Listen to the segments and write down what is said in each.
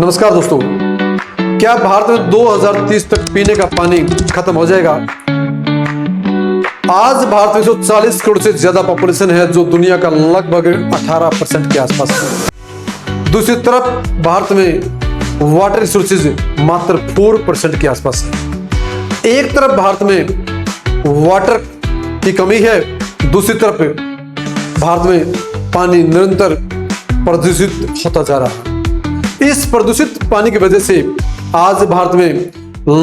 नमस्कार दोस्तों, क्या भारत में 2030 तक पीने का पानी खत्म हो जाएगा? आज भारत में 140 करोड़ से ज्यादा पॉपुलेशन है, जो दुनिया का लगभग 18% के आसपास है। दूसरी तरफ भारत में वाटर रिसोर्सेज मात्र 4% के आसपास है। एक तरफ भारत में वाटर की कमी है, दूसरी तरफ भारत में पानी निरंतर प्रदूषित होता जा रहा है। इस प्रदूषित पानी की वजह से आज भारत में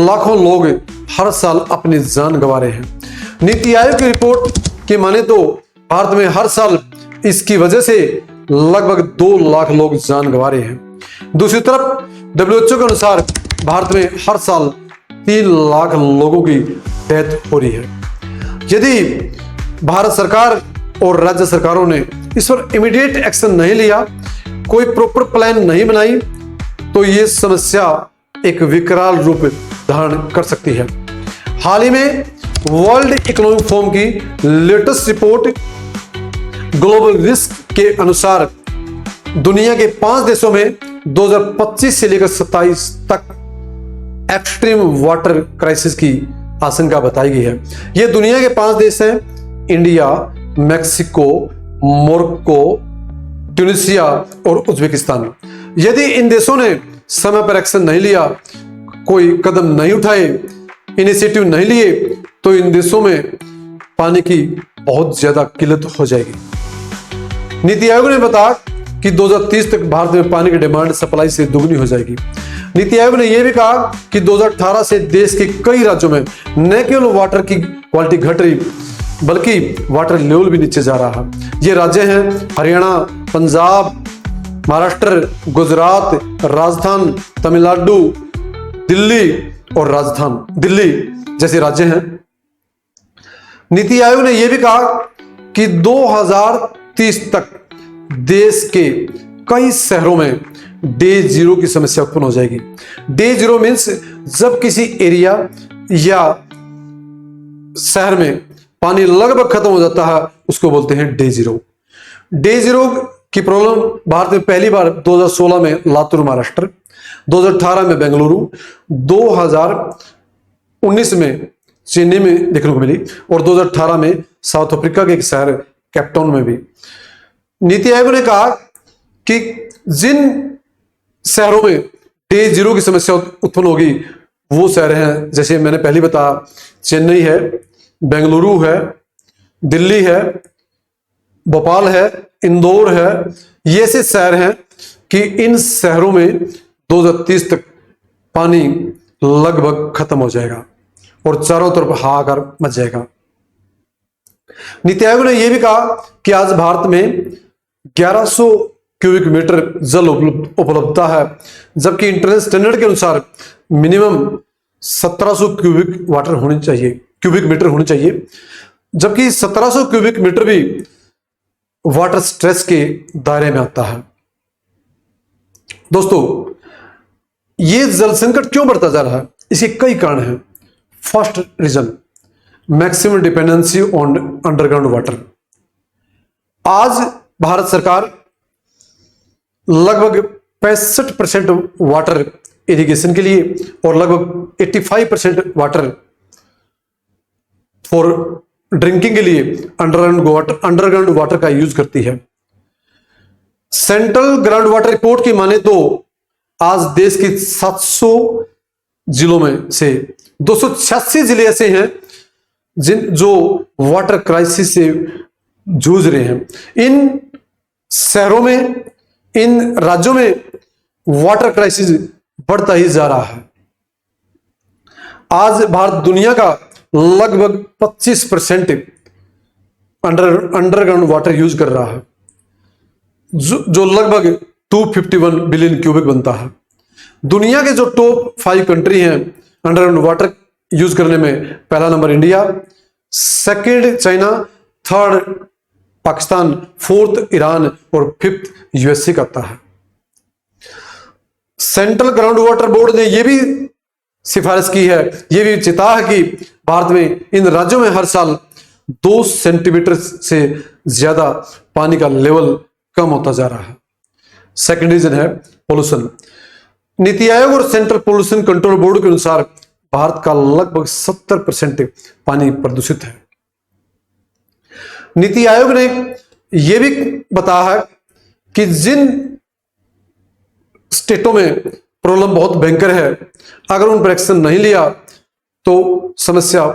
लाखों लोग हर साल अपनी जान गंवा रहे हैं। नीति आयोग की रिपोर्ट की माने तो भारत में हर साल इसकी वजह से लगभग 2 लाख लोग जान गंवा रहे हैं। दूसरी तरफ WHO के अनुसार भारत में हर साल 3 लाख लोगों की डेथ हो रही है। यदि भारत सरकार और राज्य सरकारों ने इस पर इमीडिएट एक्शन नहीं लिया, कोई प्रॉपर प्लान नहीं बनाई, तो ये समस्या एक विकराल रूप धारण कर सकती है। हाल ही में वर्ल्ड इकोनॉमिक फोरम की लेटेस्ट रिपोर्ट ग्लोबल रिस्क के अनुसार दुनिया के 5 देशों में 2025 से लेकर 27 तक एक्सट्रीम वाटर क्राइसिस की आशंका बताई गई है। ये दुनिया के 5 देश हैं: इंडिया, मैक्सिको, मोरक्को, ट्यूनीशिया और उज्बेकिस्तान। यदि इन देशों ने समय पर एक्शन नहीं लिया, कोई कदम नहीं उठाए, इनिशिएटिव नहीं लिए, तो इन देशों में पानी की बहुत ज्यादा किल्लत हो जाएगी। नीति आयोग ने बताया कि 2030 तक भारत में पानी की डिमांड सप्लाई से दुगनी हो जाएगी। नीति आयोग ने यह भी कहा कि 2018 से देश के कई राज्यों में न केवल वाटर की क्वालिटी घट रही, बल्कि वाटर लेवल भी नीचे जा रहा है। ये राज्य हैं हरियाणा, पंजाब, महाराष्ट्र, गुजरात, राजस्थान, तमिलनाडु, दिल्ली और दिल्ली जैसे राज्य हैं। नीति आयोग ने यह भी कहा कि 2030 तक देश के कई शहरों में डे जीरो की समस्या उत्पन्न हो जाएगी। डे जीरो मीन्स जब किसी एरिया या शहर में पानी लगभग खत्म हो जाता है, उसको बोलते हैं डे जीरो। डे जीरो की प्रॉब्लम भारत में पहली बार 2016 में लातूर, महाराष्ट्र, 2018 में बेंगलुरु, 2019 में चेन्नई में देखने को मिली और 2018 में साउथ अफ्रीका के एक शहर कैपटाउन में भी। नीति आयोग ने कहा कि जिन शहरों में डे जीरो की समस्या उत्पन्न होगी, वो शहर हैं, जैसे मैंने पहले बताया, चेन्नई है, बेंगलुरु है, दिल्ली है, भोपाल है, इंदौर है। ये ऐसे शहर हैं कि इन शहरों में 2030 तक पानी लगभग खत्म हो जाएगा और चारों तरफ हाहाकार मच जाएगा। नीति आयोग ने यह भी कहा कि आज भारत में 1100 क्यूबिक मीटर जल उपलब्धता है, जबकि इंटरनेशनल स्टैंडर्ड के अनुसार मिनिमम 1700 क्यूबिक मीटर होनी चाहिए, जबकि 1700 क्यूबिक मीटर भी वाटर स्ट्रेस के दायरे में आता है। दोस्तों, ये जल संकट क्यों बढ़ता जा रहा है? इसके कई कारण हैं। First reason, maximum dependency on underground water. आज भारत सरकार लगभग 65% वाटर इरिगेशन के लिए और लगभग 85% वाटर फॉर ड्रिंकिंग के लिए अंडरग्राउंड वाटर का यूज करती है। सेंट्रल ग्राउंड वाटर रिपोर्ट की माने तो आज देश के 700 जिलों में से 286 जिले ऐसे हैं जो वाटर क्राइसिस से जूझ रहे हैं। इन शहरों में, इन राज्यों में वाटर क्राइसिस बढ़ता ही जा रहा है। आज भारत दुनिया का लगभग 25% अंडरग्राउंड वाटर यूज कर रहा है, जो लगभग 251 बिलियन क्यूबिक बनता है। दुनिया के जो टॉप 5 कंट्री हैं अंडरग्राउंड वाटर यूज करने में, पहला number India, second China, third Pakistan, fourth Iran और फिफ्थ यूएसए का आता है। सेंट्रल ग्राउंड वाटर बोर्ड ने यह भी सिफारिश की है, यह भी चेता है कि भारत में इन राज्यों में हर साल 2 सेंटीमीटर से ज्यादा पानी का लेवल कम होता जा रहा है। सेकंड रीजन है पोल्यूशन। नीति आयोग और सेंट्रल पोल्यूशन कंट्रोल बोर्ड के अनुसार भारत का लगभग 70% पानी प्रदूषित है। नीति आयोग ने यह भी बताया है कि जिन स्टेटों में प्रॉब्लम बहुत भयंकर है, अगर उन पर एक्शन नहीं लिया तो समस्या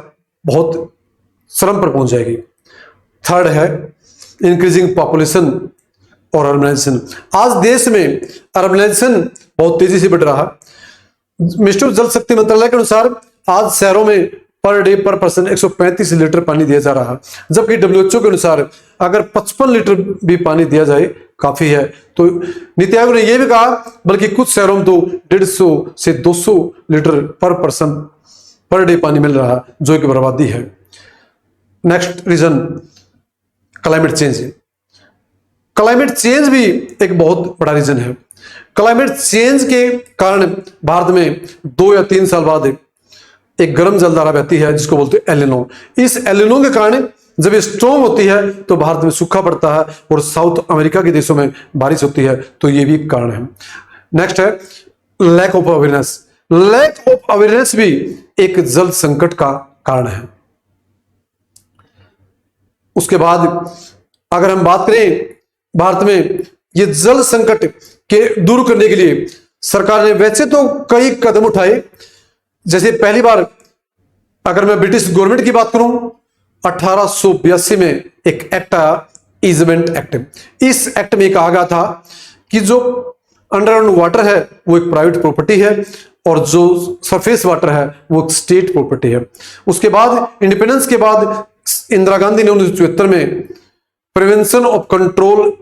बहुत चरम पर पहुंच जाएगी। थर्ड है इंक्रीजिंग पॉपुलेशन और अर्बनाइजेशन। आज देश में अर्बनाइजेशन बहुत तेजी से बढ़ रहा है। मिनिस्ट्री ऑफ जल शक्ति मंत्रालय के अनुसार आज शहरों में पर डे पर पर्सन 135 लीटर पानी दिया जा रहा है, जबकि WHO के अनुसार अगर 55 लीटर भी पानी दिया जाए काफी है। तो नीति आयोग ने यह भी कहा बल्कि कुछ शहरों में तो 150 से 200 लीटर पर पर्सन पर डे पानी मिल रहा है, जो कि बर्बादी है। Next reason climate change. Climate change भी एक बहुत बड़ा रीजन है। क्लाइमेट चेंज के कारण भारत में 2 या 3 साल बाद एक गर्म जलधारा बहती है जिसको बोलते हैं एलिनो। इस एलिनो के कारण जब ये स्ट्रॉन्ग होती है तो भारत में सूखा पड़ता है और साउथ अमेरिका के देशों में बारिश होती है, तो ये भी कारण है। नेक्स्ट है lack of awareness. Lack of awareness भी एक जल संकट का कारण है। उसके बाद अगर हम बात करें भारत में ये जल संकट के दूर करने के लिए सरकार ने वैसे तो कई कदम उठाए। जैसे पहली बार अगर मैं ब्रिटिश गवर्नमेंट की बात करूं, 1882 में एक एक्ट आया, ईजमेंट एक्ट। इस एक्ट में कहा गया था कि जो अंडरग्राउंड वाटर है वो एक प्राइवेट प्रॉपर्टी है और जो सरफेस वाटर है वो एक स्टेट प्रॉपर्टी है। उसके बाद इंडिपेंडेंस के बाद इंदिरा गांधी ने 1974 में prevention of control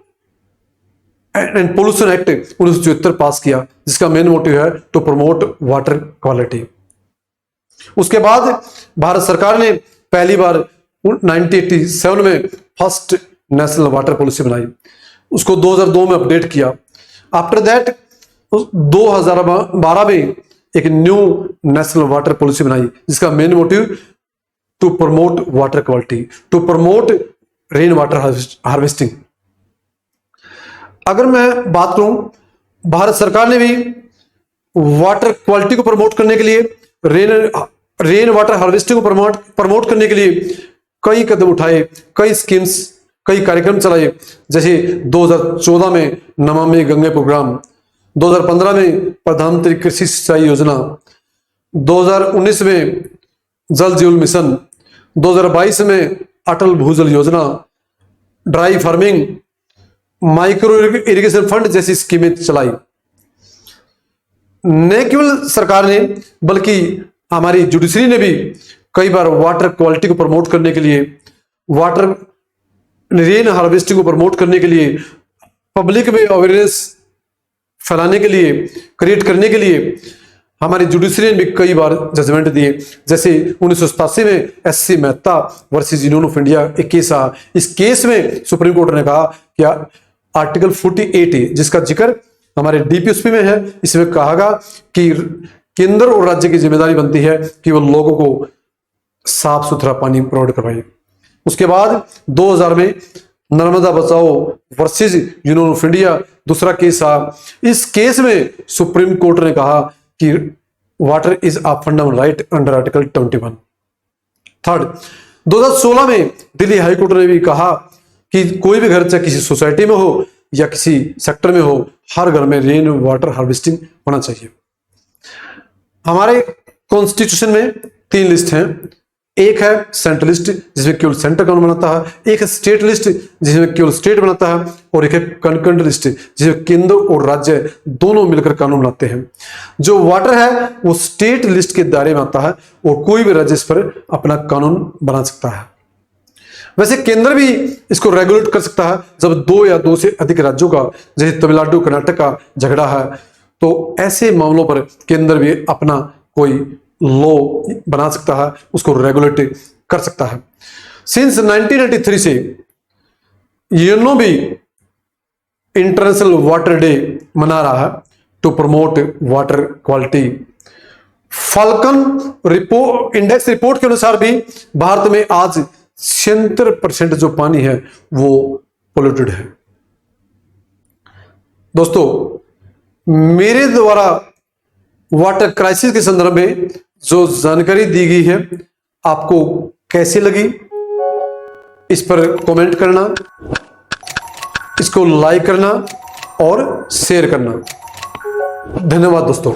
and pollution act 1974 पास किया, जिसका मेन मोटिव है टू प्रमोट वाटर क्वालिटी। उसके बाद भारत सरकार ने पहली बार 1987 में फर्स्ट नेशनल वाटर पॉलिसी बनाई, उसको 2002 में अपडेट किया। आफ्टर दैट 2012 में एक न्यू नेशनल वाटर पॉलिसी बनाई जिसका main motive to promote water quality, to promote rain water harvesting. अगर मैं बात करूं, भारत सरकार ने भी वाटर क्वालिटी को प्रमोट करने के लिए, रेन वाटर हार्वेस्टिंग को प्रमोट करने के लिए कई कदम उठाए, कई स्कीम्स, कई कार्यक्रम चलाए। जैसे 2014 में नमामि गंगे प्रोग्राम, 2015 में प्रधानमंत्री कृषि सिंचाई योजना, 2019 में जल जीवन मिशन, 2022 में अटल भूजल योजना, dry farming, micro irrigation fund जैसी स्कीमें चलाई। न केवल सरकार ने बल्कि हमारी जुडिशरी ने भी कई बार वाटर क्वालिटी को प्रमोट करने के लिए, वाटर रेन हार्वेस्टिंग को प्रमोट करने के लिए, पब्लिक में अवेयरनेस फैलाने के लिए, क्रिएट करने के लिए हमारी जुडिशरी ने भी कई बार जजमेंट दिए। जैसे 1987 में SC Mehta versus union of India एक केस आया। इस केस में सुप्रीम कोर्ट ने कहा कि आर्टिकल 48 जिसका जिक्र हमारे DPSP में है, इसमें कहा गया कि केंद्र और राज्य की जिम्मेदारी बनती है कि वो लोगों को साफ सुथरा पानी प्रोवाइड करवाए। उसके बाद 2000 में नर्मदा बचाओ वर्सेस यूनियन ऑफ इंडिया दूसरा केस आया। इस केस में सुप्रीम कोर्ट ने कहा कि water is a fundamental right under article 21। Third, 2016 में दिल्ली हाई कोर्ट ने भी कहा कि कोई भी घर चाहे किसी सोसाइटी में हो या किसी सेक्टर में हो, हर घर में रेन वाटर हार्वेस्टिंग होना चाहिए। हमारे कॉन्स्टिट्यूशन में 3 लिस्ट हैं। एक है सेंट्रल लिस्ट जिसमें केवल सेंटर कानून बनाता है, एक है स्टेट लिस्ट जिसमें केवल स्टेट बनाता है, और एक है कंकरेंट लिस्ट जिसमें केंद्र और राज्य दोनों मिलकर कानून बनाते हैं। जो वाटर है वो स्टेट लिस्ट के दायरे में आता है और कोई भी राज्य इस पर अपना कानून बना सकता है। वैसे केंद्र भी इसको रेगुलेट कर सकता है जब 2 या 2 से अधिक राज्यों का, जैसे तमिलनाडु कर्नाटक का झगड़ा है, तो ऐसे मामलों पर केंद्र भी अपना कोई लॉ बना सकता है, उसको रेगुलेट कर सकता है। सिंस 1993 से यूएनओ भी इंटरनेशनल वाटर डे मना रहा है to promote water quality. Falcon index report के अनुसार भी भारत में आज 76% जो पानी है वो पोल्यूटेड है। दोस्तों, मेरे द्वारा वाटर क्राइसिस के संदर्भ में जो जानकारी दी गई है आपको कैसी लगी, इस पर कमेंट करना, इसको लाइक करना और शेयर करना। धन्यवाद दोस्तों।